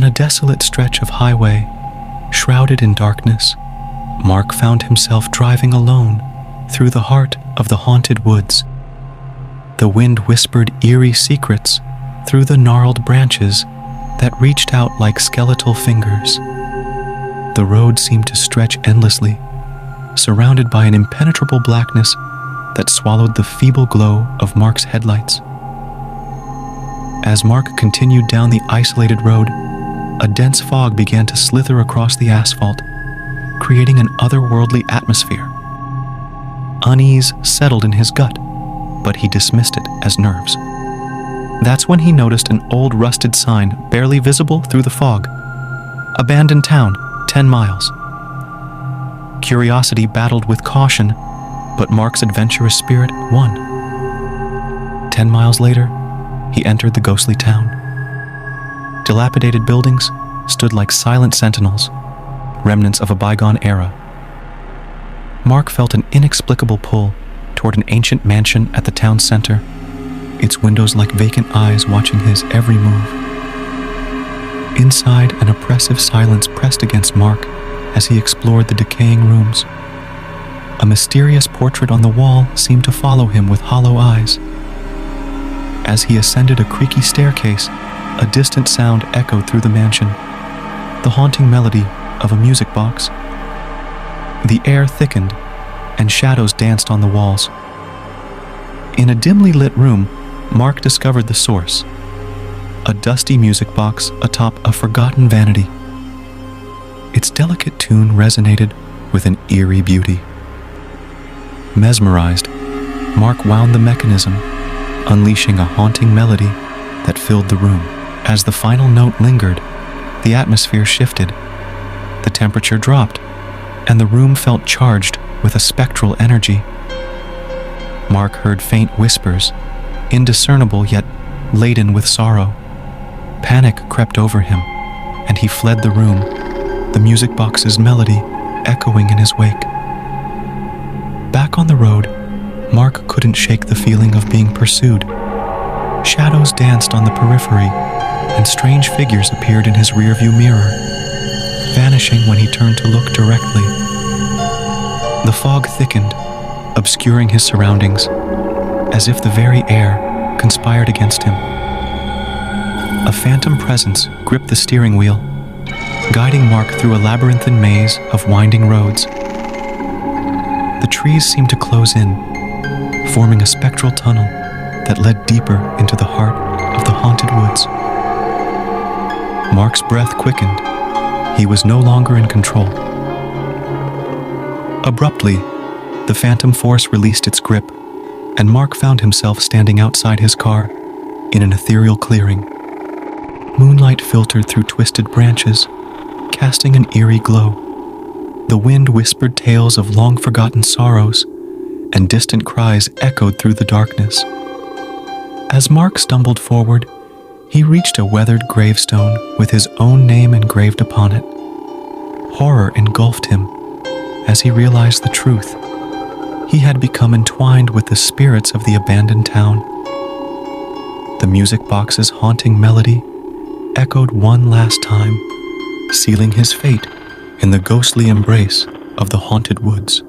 On a desolate stretch of highway, shrouded in darkness, Mark found himself driving alone through the heart of the haunted woods. The wind whispered eerie secrets through the gnarled branches that reached out like skeletal fingers. The road seemed to stretch endlessly, surrounded by an impenetrable blackness that swallowed the feeble glow of Mark's headlights. As Mark continued down the isolated road, a dense fog began to slither across the asphalt, creating an otherworldly atmosphere. Unease settled in his gut, but he dismissed it as nerves. That's when he noticed an old rusted sign barely visible through the fog. Abandoned town, 10 miles. Curiosity battled with caution, but Mark's adventurous spirit won. 10 miles later, he entered the ghostly town. Dilapidated buildings stood like silent sentinels, remnants of a bygone era. Mark felt an inexplicable pull toward an ancient mansion at the town center, its windows like vacant eyes watching his every move. Inside, an oppressive silence pressed against Mark as he explored the decaying rooms. A mysterious portrait on the wall seemed to follow him with hollow eyes. As he ascended a creaky staircase, a distant sound echoed through the mansion, the haunting melody of a music box. The air thickened, and shadows danced on the walls. In a dimly lit room, Mark discovered the source, a dusty music box atop a forgotten vanity. Its delicate tune resonated with an eerie beauty. Mesmerized, Mark wound the mechanism, unleashing a haunting melody that filled the room. As the final note lingered, the atmosphere shifted. The temperature dropped, and the room felt charged with a spectral energy. Mark heard faint whispers, indiscernible yet laden with sorrow. Panic crept over him, and he fled the room, the music box's melody echoing in his wake. Back on the road, Mark couldn't shake the feeling of being pursued. Shadows danced on the periphery, and strange figures appeared in his rearview mirror, vanishing when he turned to look directly. The fog thickened, obscuring his surroundings, as if the very air conspired against him. A phantom presence gripped the steering wheel, guiding Mark through a labyrinthine maze of winding roads. The trees seemed to close in, forming a spectral tunnel that led deeper into the heart of the haunted woods. Mark's breath quickened. He was no longer in control. Abruptly, the phantom force released its grip, and Mark found himself standing outside his car in an ethereal clearing. Moonlight filtered through twisted branches, casting an eerie glow. The wind whispered tales of long-forgotten sorrows, and distant cries echoed through the darkness. As Mark stumbled forward, he reached a weathered gravestone with his own name engraved upon it. Horror engulfed him as he realized the truth. He had become entwined with the spirits of the abandoned town. The music box's haunting melody echoed one last time, sealing his fate in the ghostly embrace of the haunted woods.